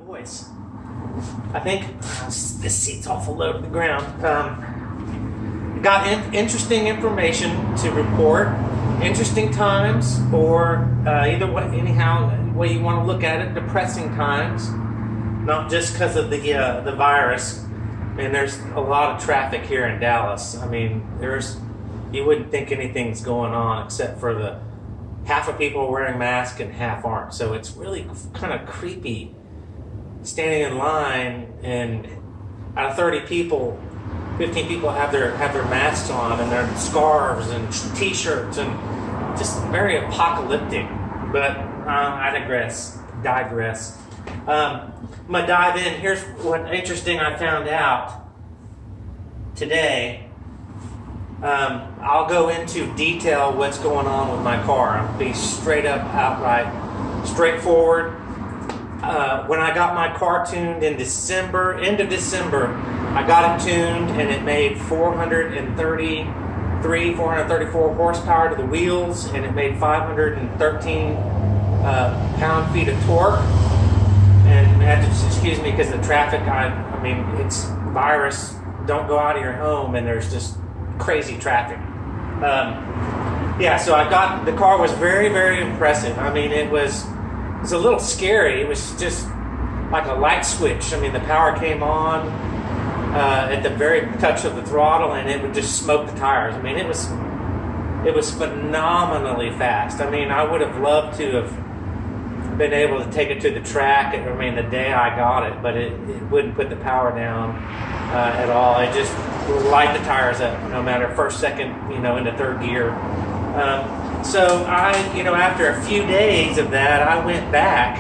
voice. I think this seat's awful low to the ground. Got interesting information to report, interesting times, or either way, anyhow, way you want to look at it, depressing times. Not just because of the virus. And there's a lot of traffic here in Dallas. I mean, you wouldn't think anything's going on except for the half of people are wearing masks and half aren't. So it's really kind of creepy standing in line, and out of 30 people, 15 people have their masks on and their scarves and t-shirts, and just very apocalyptic. But I digress. I'm gonna dive in. Here's what interesting I found out today. I'll go into detail what's going on with my car. I'll be straight up, outright, straightforward. When I got my car tuned in end of December, I got it tuned and it made 434 horsepower to the wheels, and it made 513 pound-feet of torque. And had to excuse me because the traffic, I mean, it's virus, don't go out of your home, and there's just crazy traffic. So the car was very, very impressive. I mean, it was a little scary. It was just like a light switch. I mean, the power came on at the very touch of the throttle, and it would just smoke the tires. I mean, it was phenomenally fast. I mean, I would have loved to have been able to take it to the track, the day I got it, but it wouldn't put the power down at all. It just light the tires up, no matter first, second, into third gear. So after a few days of that, I went back,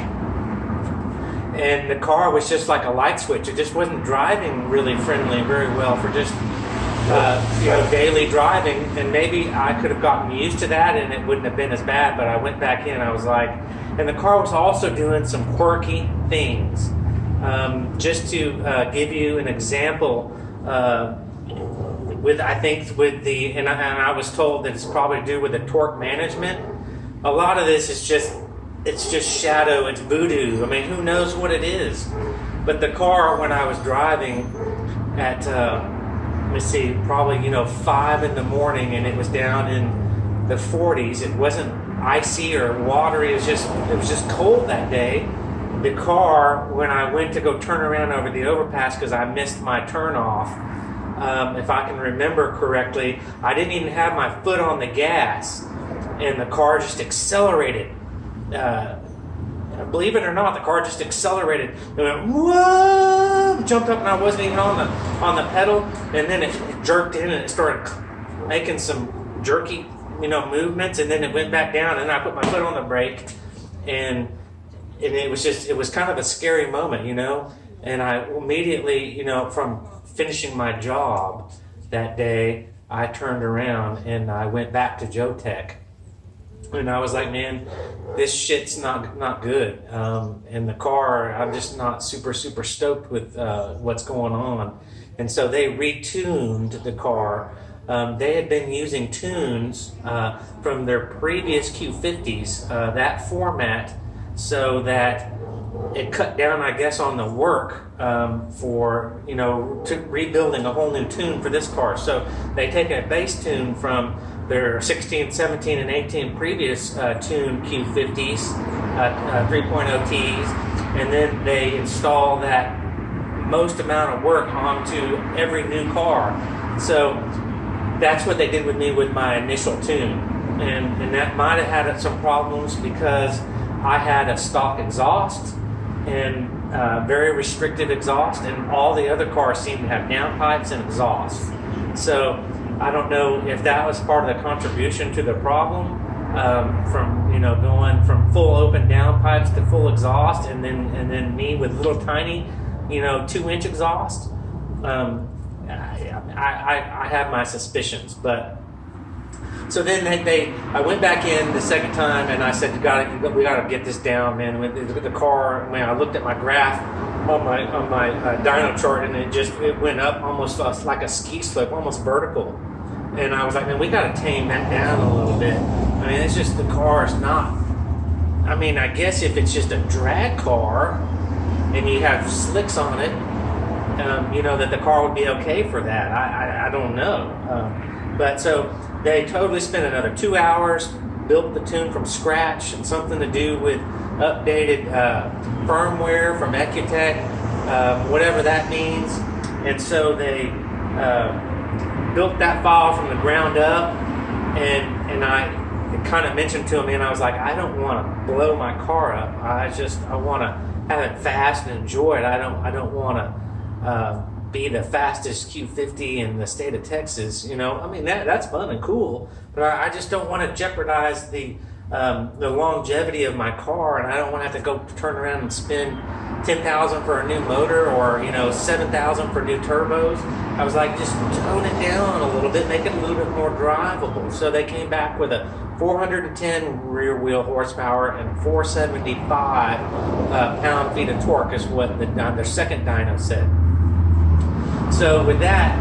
and the car was just like a light switch. It just wasn't driving really friendly very well for just daily driving, and maybe I could have gotten used to that and it wouldn't have been as bad. But I went back in, I was like, and the car was also doing some quirky things. Just to give you an example, I was told that it's probably to do with the torque management. A lot of this is just shadow, it's voodoo. I mean, who knows what it is? But the car, when I was driving at, probably 5 in the morning, and it was down in the 40s. It wasn't icy or watery. It was just cold that day. The car, when I went to go turn around over the overpass because I missed my turn off, if I can remember correctly, I didn't even have my foot on the gas, and the car just accelerated. Believe it or not, the car just accelerated. It went whoa, jumped up, and I wasn't even on the pedal, and then it jerked in and it started making some jerky, movements, and then it went back down, and I put my foot on the brake, and it was kind of a scary moment, and I immediately, from finishing my job that day, I turned around and I went back to Jotech. And I was like, man, this shit's not good. And the car, I'm just not super, super stoked with what's going on. And so they retuned the car. They had been using tunes from their previous Q50s, that format, so that it cut down, I guess, on the work for, rebuilding a whole new tune for this car. So they take a base tune from their 16, 17, and 18 previous tuned Q50s, 3.0 Ts, and then they install that most amount of work onto every new car. So that's what they did with me with my initial tune. And that might have had some problems because I had a stock exhaust and very restrictive exhaust, and all the other cars seemed to have downpipes and exhaust. So I don't know if that was part of the contribution to the problem, from going from full open downpipes to full exhaust, and then me with little tiny 2-inch exhaust. I have my suspicions, but so then I went back in the second time, and I said, we got to get this down, man. With the car, when I looked at my graph on my dyno chart, and it went up almost like a ski slope, almost vertical. And I was like, man, we got to tame that down a little bit. I mean, it's just the car is not. I mean, I guess if it's just a drag car, and you have slicks on it, that the car would be okay for that. I don't know. But so they totally spent another 2 hours, built the tune from scratch, and something to do with updated firmware from Ecutech, whatever that means. And so they built that file from the ground up, and I kind of mentioned to him, and I was like, I don't want to blow my car up. I want to have it fast and enjoy it. I don't want to be the fastest Q50 in the state of Texas. That's fun and cool, but I just don't want to jeopardize the longevity of my car, and I don't want to have to go turn around and spend $10,000 for a new motor, or $7,000 for new turbos. I was like, just tone it down a little bit, make it a little bit more drivable. So they came back with a 410 rear wheel horsepower and 475 pound-feet of torque is what their second dyno said. So with that,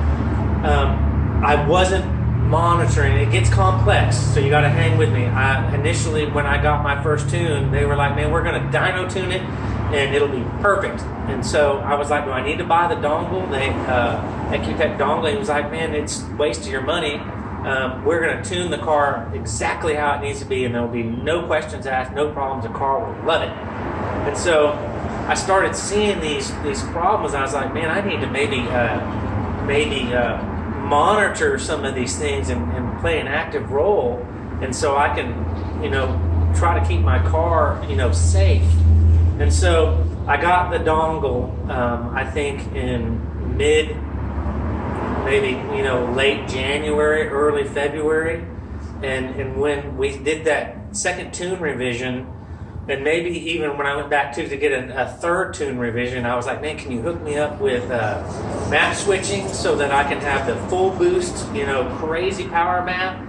I wasn't monitoring. It gets complex, so you got to hang with me. Initially, when I got my first tune, they were like, man, we're going to dyno tune it and it'll be perfect. And so I was like, do I need to buy the dongle? Ecutech dongle. He was like, man, it's a waste of your money. We're going to tune the car exactly how it needs to be, and there'll be no questions asked, no problems. The car will love it. And so I started seeing these problems, and I was like, man, I need to maybe monitor some of these things and play an active role, and so I can, try to keep my car, safe. And so I got the dongle, I think in late January, early February, and when we did that second tune revision, and maybe even when I went back to get a third tune revision, I was like, man, can you hook me up with map switching so that I can have the full boost, crazy power map,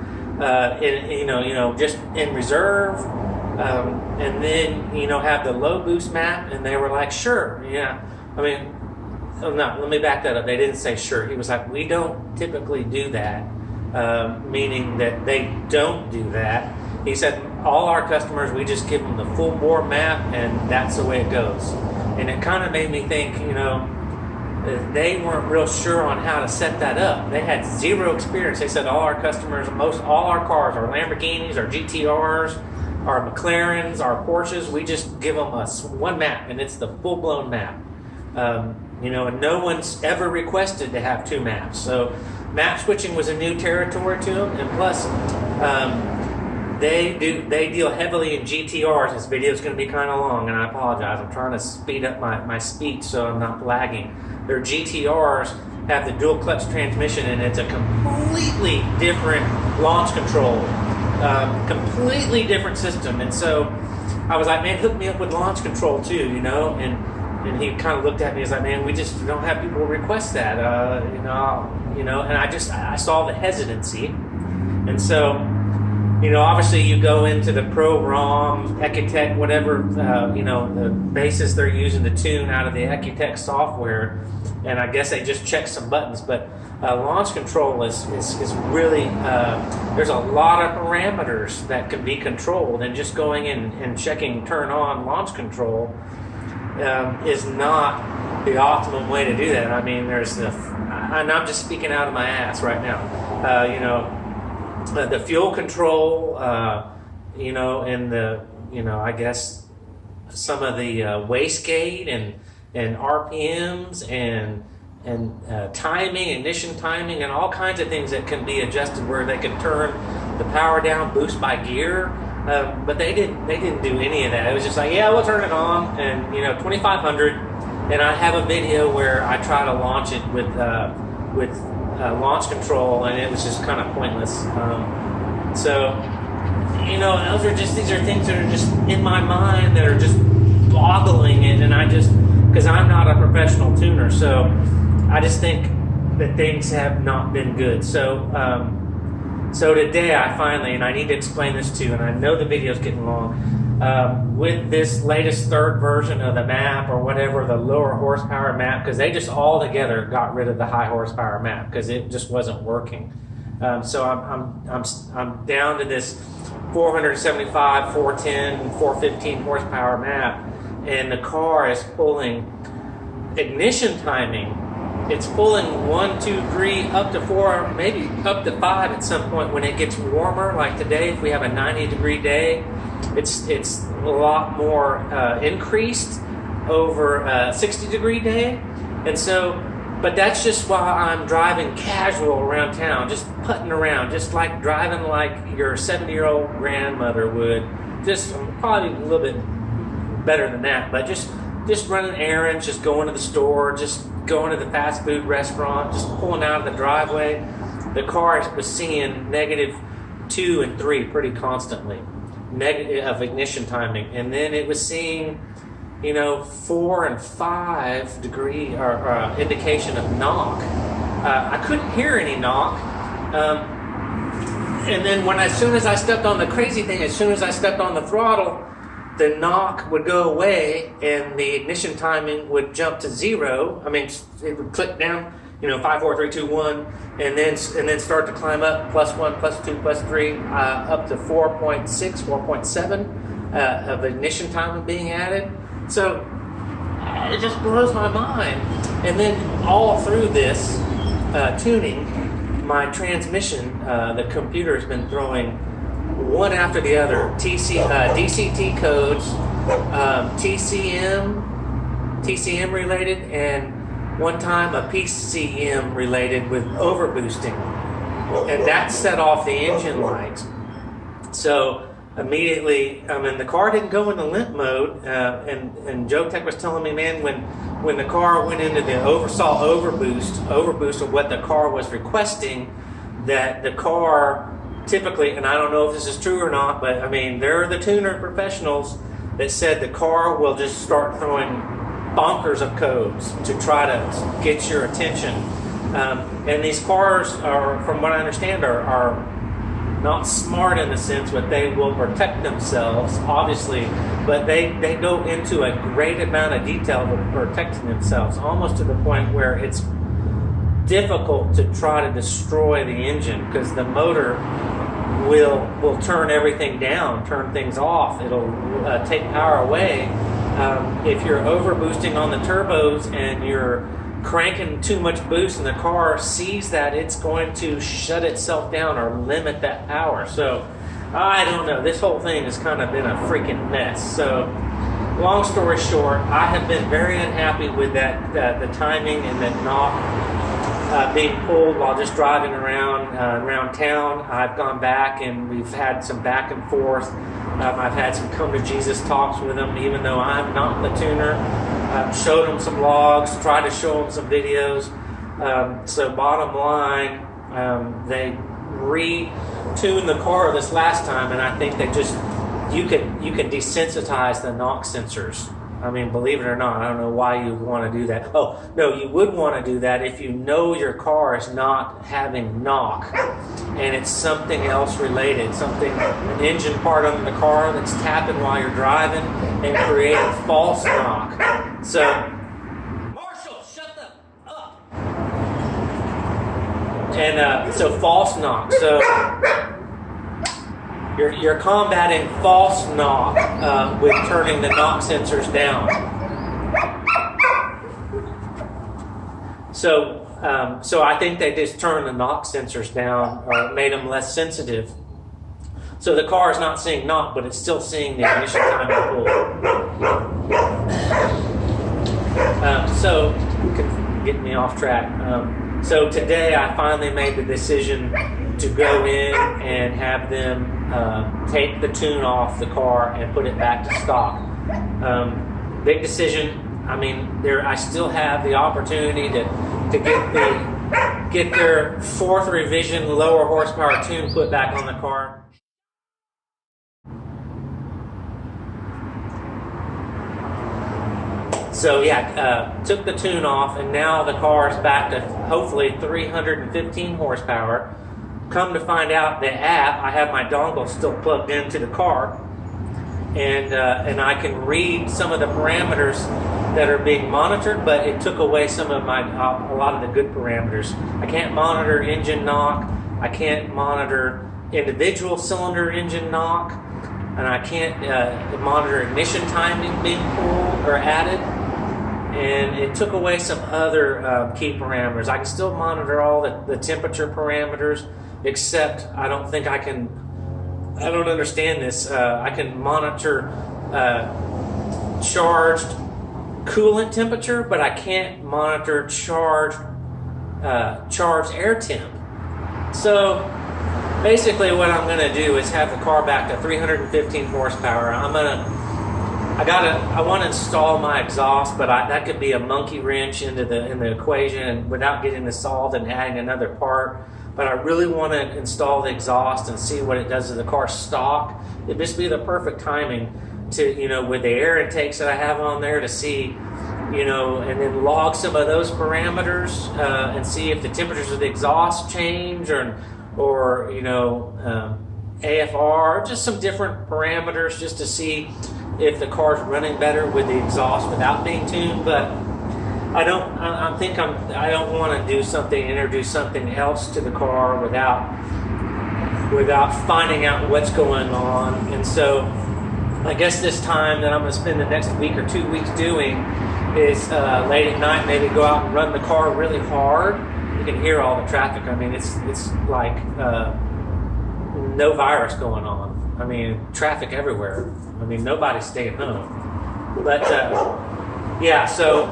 just in reserve, and then, have the low boost map? And they were like, sure, yeah. Let me back that up. They didn't say sure. He was like, we don't typically do that, meaning that they don't do that. He said, all our customers, we just give them the full bore map, and that's the way it goes. And it kind of made me think, they weren't real sure on how to set that up. They had zero experience. They said all our customers, all our cars, our Lamborghinis, our GTRs, our McLarens, our Porsches, we just give them one map, and it's the full-blown map. And no one's ever requested to have two maps. So map switching was a new territory to them, and plus, they deal heavily in GTRs. This video is going to be kind of long, and I apologize. I'm trying to speed up my speech so I'm not lagging. Their GTRs have the dual clutch transmission, and it's a completely different launch control, completely different system. And so I was like, man, hook me up with launch control too, And he kind of looked at me. He's like, man, we just don't have people request that, And I saw the hesitancy, and so. Obviously you go into the Pro-ROM, Ecutech, whatever, the basis they're using to tune out of the Ecutech software, and I guess they just check some buttons, but launch control is really, there's a lot of parameters that can be controlled, and just going in and checking turn on launch control is not the optimum way to do that. And I'm just speaking out of my ass right now, the fuel control, and I guess some of the wastegate and RPMs and timing, ignition timing, and all kinds of things that can be adjusted where they can turn the power down, boost by gear. But they didn't do any of that. It was just like, yeah, we'll turn it on, and 2500. And I have a video where I try to launch it with launch control, and it was just kind of pointless. These are things that are just in my mind that are just boggling it, and because I'm not a professional tuner, so I just think that things have not been good. So today I finally, and I need to explain this too, and I know the video's getting long, with this latest third version of the map or whatever, the lower horsepower map, because they just all together got rid of the high horsepower map because it just wasn't working. So I'm down to this 475, 410, 415 horsepower map, and the car is pulling ignition timing. It's pulling 1, 2, 3, up to 4, maybe up to 5 at some point when it gets warmer. Like today, if we have a 90-degree day, it's a lot more increased over a 60-degree day. And so, but that's just while I'm driving casual around town, just putting around, just like driving like your 70-year-old grandmother would. Just probably a little bit better than that, but just running errands, just going to the store, just going to the fast food restaurant, just pulling out of the driveway. The car was seeing -2 and 3 pretty constantly, negative of ignition timing, and then it was seeing 4 and 5 degree or indication of knock. I couldn't hear any knock. And then as soon as I stepped on the crazy thing, as soon as I stepped on the throttle, the knock would go away and the ignition timing would jump to 0. I mean, it would click down, 5, 4, 3, 2, 1, and then start to climb up, +1, +2, +3, up to 4.6, 4.7 of ignition timing being added. So it just blows my mind. And then all through this tuning, my transmission, the computer's been throwing one after the other, DCT codes, TCM related, and one time a PCM related with overboosting, and that set off the engine light. So immediately, the car didn't go into limp mode, and Joe Tech was telling me, man, when the car went into the overboost of what the car was requesting, that the car typically, and I don't know if this is true or not, but I mean, there are the tuner professionals that said the car will just start throwing bonkers of codes to try to get your attention. And these cars are, from what I understand, are not smart in the sense that they will protect themselves, obviously, but they go into a great amount of detail with protecting themselves, almost to the point where it's difficult to try to destroy the engine, because the motor will turn everything down, turn things off. It'll take power away. If you're overboosting on the turbos and you're cranking too much boost and the car sees that, it's going to shut itself down or limit that power. So I don't know. This whole thing has kind of been a freaking mess. So long story short, I have been very unhappy with that the timing and that knock being pulled while just driving around town. I've gone back and we've had some back and forth. I've had some come to Jesus talks with them, even though I'm not the tuner. Showed them some logs, tried to show them some videos. So bottom line, they retuned the car this last time, and I think they just you can desensitize the knock sensors. I mean, believe it or not, I don't know why you would want to do that. Oh, no, you would want to do that if you know your car is not having knock and it's something else related, an engine part on the car that's tapping while you're driving and creating false knock. So, Marshall, shut up. And so false knock. So you're combating false knock with turning the knock sensors down. So I think they just turned the knock sensors down or made them less sensitive. So the car is not seeing knock, but it's still seeing the ignition time pull. So getting me off track. So today I finally made the decision to go in and have them take the tune off the car and put it back to stock. Big decision. I mean, I still have the opportunity to get their 4th revision lower horsepower tune put back on the car. So yeah, took the tune off, and now the car is back to hopefully 315 horsepower. Come to find out, the app, I have my dongle still plugged into the car, and I can read some of the parameters that are being monitored, but it took away some of a lot of the good parameters. I can't monitor engine knock. I can't monitor individual cylinder engine knock. and I can't monitor ignition timing being pulled or added. And it took away some other key parameters. I can still monitor all the temperature parameters, except I don't understand this. I can monitor charged coolant temperature, but I can't monitor charged air temp. So basically what I'm going to do is have the car back to 315 horsepower. I want to install my exhaust, but that could be a monkey wrench in the equation without getting this solved and adding another part. But I really want to install the exhaust and see what it does to the car stock. It'd just be the perfect timing to, with the air intakes that I have on there, to see, and then log some of those parameters and see if the temperatures of the exhaust change or AFR, just some different parameters, just to see if the car's running better with the exhaust without being tuned. But I don't want to introduce something else to the car without finding out what's going on. And so I guess this time that I'm going to spend the next week or 2 weeks doing is late at night, maybe go out and run the car really hard. You can hear all the traffic. I mean, it's like no virus going on. I mean, traffic everywhere. I mean, nobody's staying home. But so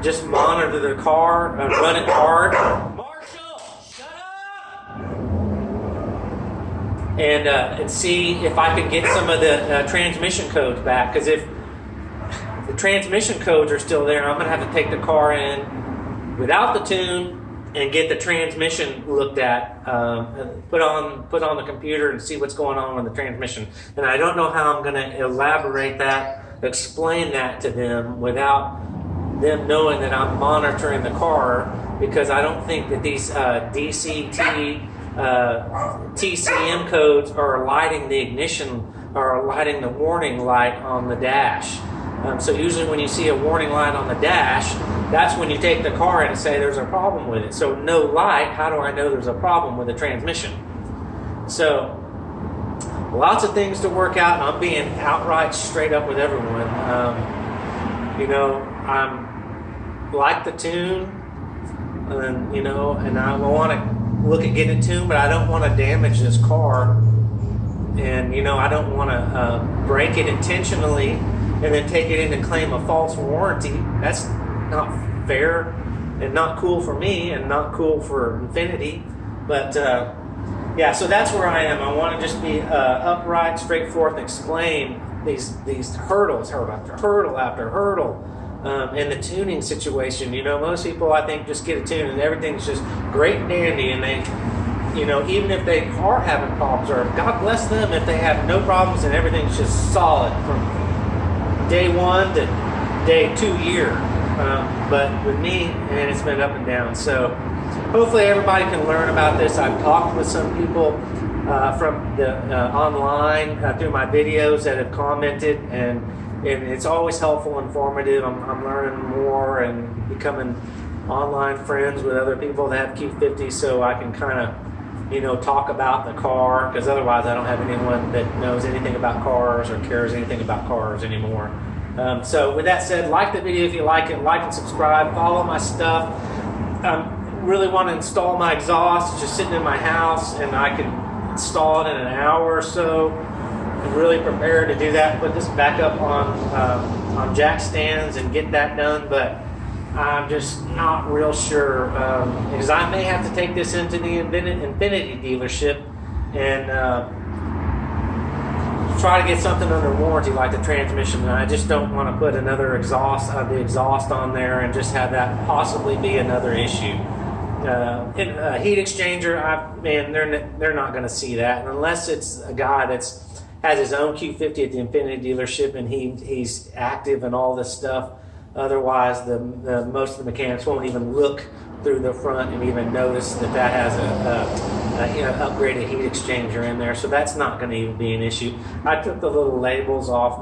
just monitor the car, run it hard. Marshall, shut up! And see if I can get some of the transmission codes back. Because if the transmission codes are still there, I'm going to have to take the car in without the tune and get the transmission looked at, put on the computer and see what's going on with the transmission. And I don't know how I'm going to elaborate that, explain that to them without them knowing that I'm monitoring the car, because I don't think that these DCT TCM codes are lighting the ignition or lighting the warning light on the dash. So usually when you see a warning light on the dash, that's when you take the car in and say there's a problem with it. So no light, how do I know there's a problem with the transmission? So lots of things to work out, and I'm being outright straight up with everyone. I'm like the tune, and I want to look at getting it tuned, but I don't want to damage this car, and I don't want to break it intentionally and then take it in and claim a false warranty. That's not fair and not cool for me and not cool for Infiniti. But so that's where I am. I want to just be upright, straightforward, and explain these hurdle after hurdle in the tuning situation. Most people, I think, just get a tune and everything's just great and dandy, and they, even if they are having problems, or God bless them if they have no problems and everything's just solid from day 1 to day 2 year. But with me, and it's been up and down. So hopefully everybody can learn about this. I've talked with some people from the online through my videos that have commented, and it's always helpful, informative. I'm learning more and becoming online friends with other people that have Q50, so I can kind of talk about the car, because otherwise I don't have anyone that knows anything about cars or cares anything about cars anymore. So with that said, like the video if you like it, like and subscribe, follow my stuff. I really want to install my exhaust. It's just sitting in my house, and I can install it in an hour or so. I'm really prepared to do that, put this back up on jack stands and get that done, but I'm just not real sure, because I may have to take this into the Infiniti dealership and try to get something under warranty like the transmission. I just don't want to put another exhaust on there and just have that possibly be another issue. A heat exchanger, they're not going to see that unless it's a guy has his own Q50 at the Infiniti dealership and he's active and all this stuff. Otherwise, the most of the mechanics won't even look through the front and even notice that has a upgraded heat exchanger in there. So that's not going to even be an issue. I took the little labels off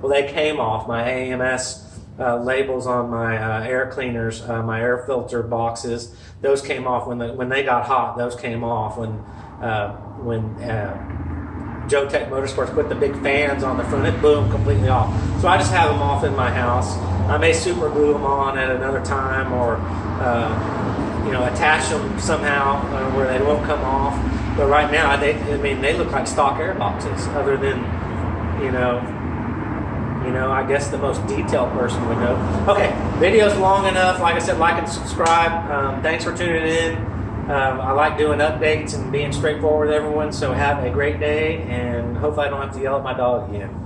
they came off my AMS labels on my air cleaners, my air filter boxes. Those came off when they got hot. Those came off when Joe Tech Motorsports put the big fans on the front, it blew them completely off. So I just have them off in my house. I may super glue them on at another time, or attach them somehow where they won't come off. But right now, they look like stock air boxes. Other than, I guess the most detailed person would know. Okay, video's long enough. Like I said, like and subscribe. Thanks for tuning in. I like doing updates and being straightforward with everyone. So have a great day, and hopefully I don't have to yell at my dog again.